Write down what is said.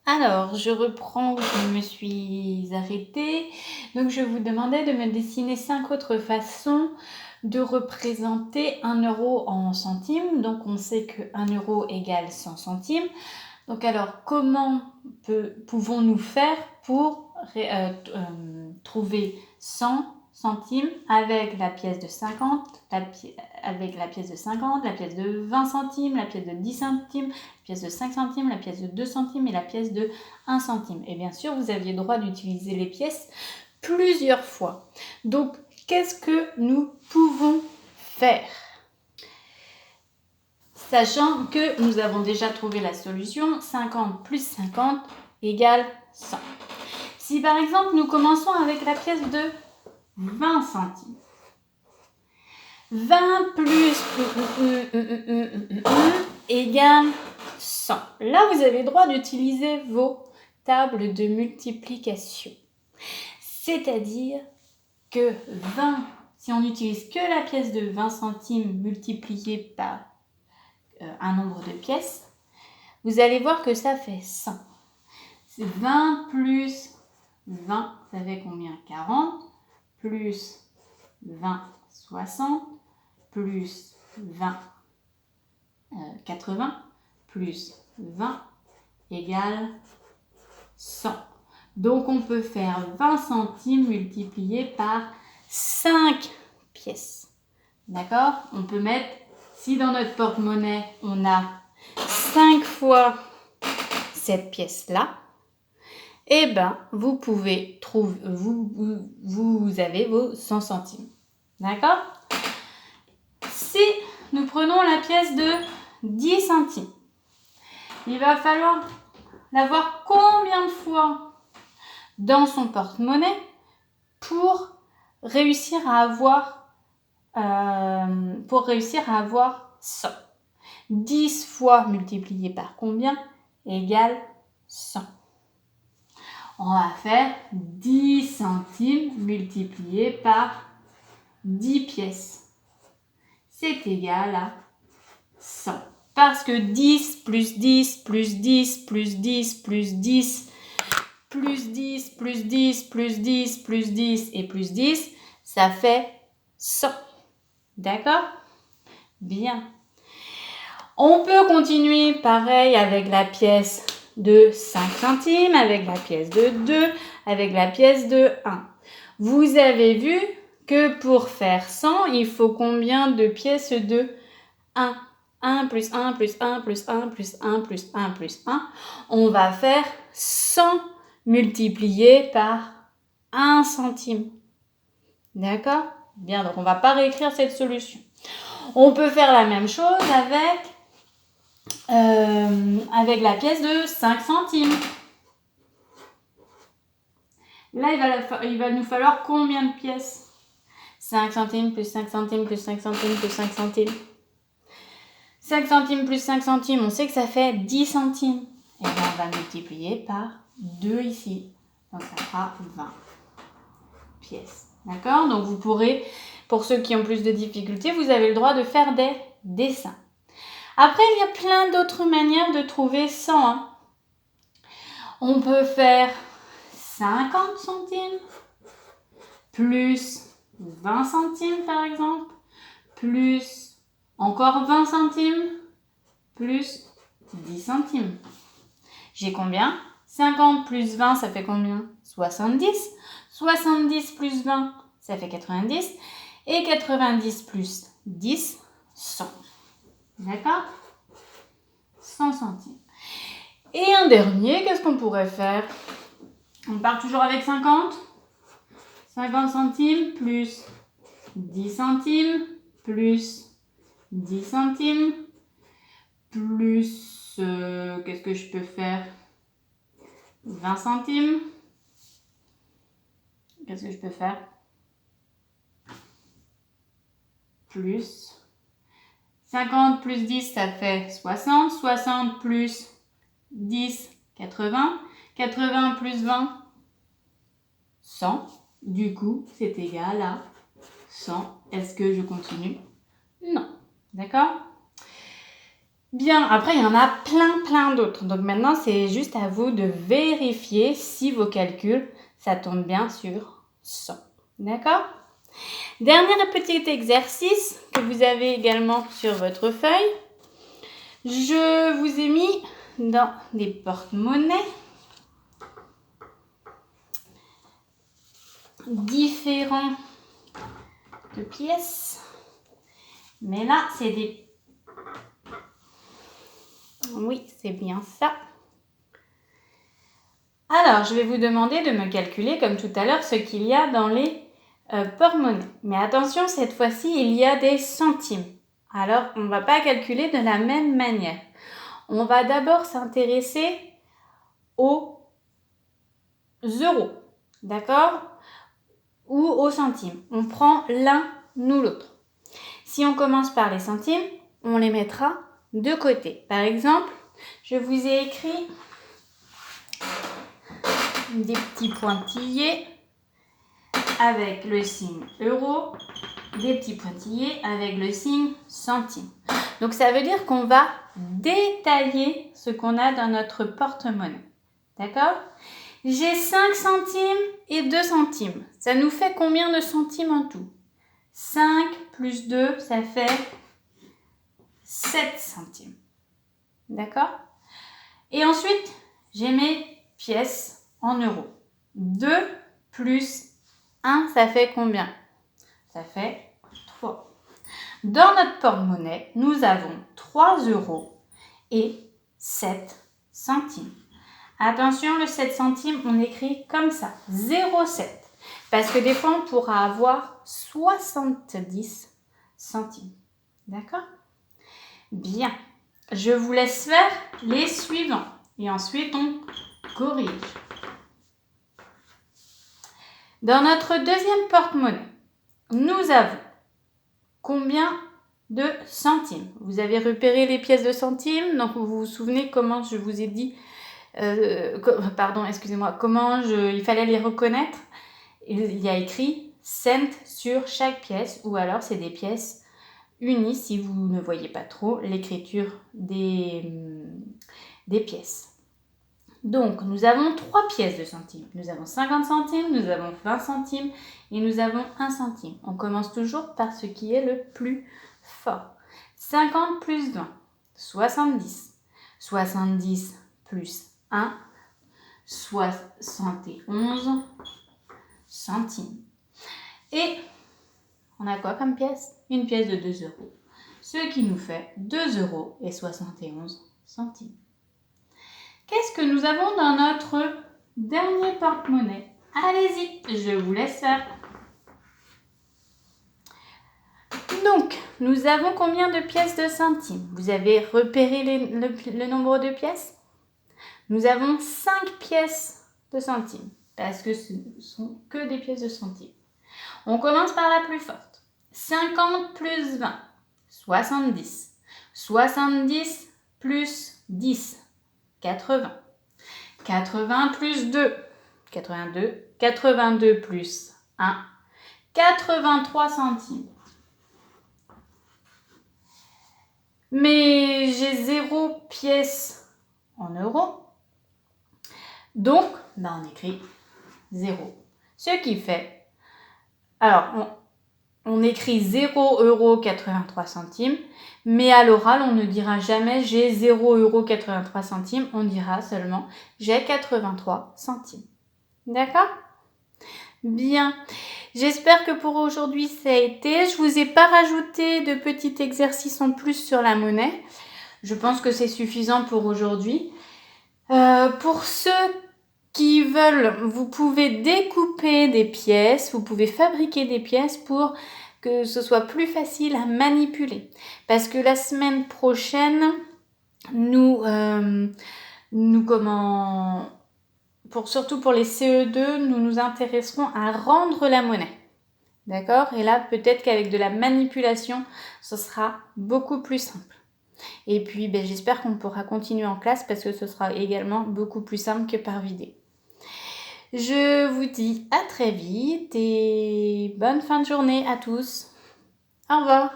Alors, je reprends où je me suis arrêtée. Donc, je vous demandais de me dessiner 5 autres façons de représenter 1 euro en centimes. Donc, on sait que 1 euro égale 100 centimes. Donc, alors, comment pouvons-nous faire pour trouver 100 centimes avec la pièce de 50, avec la pièce de 50, la pièce de 20 centimes, la pièce de 10 centimes, la pièce de 5 centimes, la pièce de 2 centimes et la pièce de 1 centime. Et bien sûr, vous aviez le droit d'utiliser les pièces plusieurs fois. Donc, qu'est-ce que nous pouvons faire ? Sachant que nous avons déjà trouvé la solution, 50 plus 50 égale 100. Si par exemple nous commençons avec la pièce de 20 centimes, 20 plus égale 100. Là, vous avez le droit d'utiliser vos tables de multiplication. C'est-à-dire que 20, si on n'utilise que la pièce de 20 centimes multipliée par un nombre de pièces, vous allez voir que ça fait 100. C'est 20 plus 20, ça fait combien ? 40, plus 20, 60, plus 20, 80, plus 20 égale 100. Donc, on peut faire 20 centimes multiplié par 5 pièces. D'accord ? On peut mettre, si dans notre porte-monnaie, on a 5 fois cette pièce-là, eh bien, vous pouvez trouver, vous avez vos 100 centimes. D'accord ? Si nous prenons la pièce de 10 centimes, il va falloir l'avoir combien de fois dans son porte-monnaie pour réussir à avoir 100. 10 fois multiplié par combien égale 100. On va faire 10 centimes multiplié par 10 pièces. C'est égal à 100. Parce que 10 plus 10 plus 10 plus 10 plus 10 plus 10 plus 10 plus 10 plus 10 et plus 10, ça fait 100. D'accord ? Bien. On peut continuer pareil avec la pièce de 5 centimes, avec la pièce de 2, avec la pièce de 1. Vous avez vu que pour faire 100, il faut combien de pièces de 1 ? 1 plus 1 plus 1 plus 1 plus 1 plus 1 plus 1. On va faire 100 multiplié par 1 centime. D'accord ? Bien, donc on ne va pas réécrire cette solution. On peut faire la même chose avec la pièce de 5 centimes. Là, il va nous falloir combien de pièces ? 5 centimes plus 5 centimes plus 5 centimes plus 5 centimes. 5 centimes plus 5 centimes, on sait que ça fait 10 centimes. Et bien, on va multiplier par 2 ici. Donc, ça fera 20 pièces. D'accord ? Donc, vous pourrez, pour ceux qui ont plus de difficultés, vous avez le droit de faire des dessins. Après, il y a plein d'autres manières de trouver 100. Hein. On peut faire 50 centimes plus 20 centimes, par exemple, plus encore 20 centimes, plus 10 centimes. J'ai combien ? 50 plus 20, ça fait combien ? 70. 70 plus 20, ça fait 90. Et 90 plus 10, 100. D'accord ? 100 centimes. Et un dernier, qu'est-ce qu'on pourrait faire ? On part toujours avec 50. 50 centimes plus 10 centimes plus 10 centimes plus, qu'est-ce que je peux faire ? 20 centimes. Qu'est-ce que je peux faire ? Plus 50 plus 10, ça fait 60. 60 plus 10, 80. 80 plus 20, 100. Du coup, c'est égal à 100. Est-ce que je continue ? Non. D'accord ? Bien, après, il y en a plein d'autres. Donc maintenant, c'est juste à vous de vérifier si vos calculs, ça tombe bien sur 100. D'accord? Dernier petit exercice que vous avez également sur votre feuille. Je vous ai mis dans des porte-monnaies différents de pièces. Mais là, c'est des... Oui, c'est bien ça. Alors, je vais vous demander de me calculer, comme tout à l'heure, ce qu'il y a dans les porte-monnaies. Mais attention, cette fois-ci, il y a des centimes. Alors, on ne va pas calculer de la même manière. On va d'abord s'intéresser aux euros, d'accord? Ou aux centimes. On prend l'un ou l'autre. Si on commence par les centimes, on les mettra de côté. Par exemple, je vous ai écrit des petits pointillés avec le signe euro, des petits pointillés avec le signe centime. Donc ça veut dire qu'on va détailler ce qu'on a dans notre porte-monnaie. D'accord? J'ai 5 centimes et 2 centimes. Ça nous fait combien de centimes en tout? 5 plus 2, ça fait 7 centimes. D'accord? Et ensuite, j'ai mes pièces en euros. 2 plus 1, ça fait combien? Ça fait 3. Dans notre porte-monnaie, nous avons 3 euros et 7 centimes. Attention, le 7 centimes, on écrit comme ça, 0,7. Parce que des fois, on pourra avoir 70 centimes. D'accord? Bien. Je vous laisse faire les suivants. Et ensuite, on corrige. Dans notre deuxième porte-monnaie, nous avons combien de centimes? Vous avez repéré les pièces de centimes, donc vous vous souvenez comment je vous ai dit, comment il fallait les reconnaître. Il y a écrit cent sur chaque pièce, ou alors c'est des pièces unies si vous ne voyez pas trop l'écriture des pièces. Donc, nous avons 3 pièces de centimes. Nous avons 50 centimes, nous avons 20 centimes et nous avons 1 centime. On commence toujours par ce qui est le plus fort. 50 plus 20, 70. 70 plus 1, 71 centimes. Et on a quoi comme pièce? Une pièce de 2 euros. Ce qui nous fait 2 euros et 71 centimes. Qu'est-ce que nous avons dans notre dernier porte-monnaie? Allez-y, je vous laisse faire. Donc, nous avons combien de pièces de centimes? Vous avez repéré le nombre de pièces? Nous avons 5 pièces de centimes, parce que ce ne sont que des pièces de centimes. On commence par la plus forte. 50 plus 20, 70. 70 plus 10, 80. 80 plus 2, 82. 82 plus 1, 83 centimes. Mais j'ai 0 pièce en euros. Donc, on écrit 0. Ce qui fait... Alors, on écrit 0,83 €, mais à l'oral, on ne dira jamais j'ai 0,83 €, on dira seulement j'ai 83 centimes. D'accord? Bien. J'espère que pour aujourd'hui, ça a été. Je vous ai pas rajouté de petits exercices en plus sur la monnaie. Je pense que c'est suffisant pour aujourd'hui. Pour ceux qui veulent, vous pouvez découper des pièces, vous pouvez fabriquer des pièces pour que ce soit plus facile à manipuler. Parce que la semaine prochaine, surtout pour les CE2, nous nous intéresserons à rendre la monnaie. D'accord? Et là, peut-être qu'avec de la manipulation, ce sera beaucoup plus simple. Et puis, j'espère qu'on pourra continuer en classe parce que ce sera également beaucoup plus simple que par vidéo. Je vous dis à très vite et bonne fin de journée à tous. Au revoir.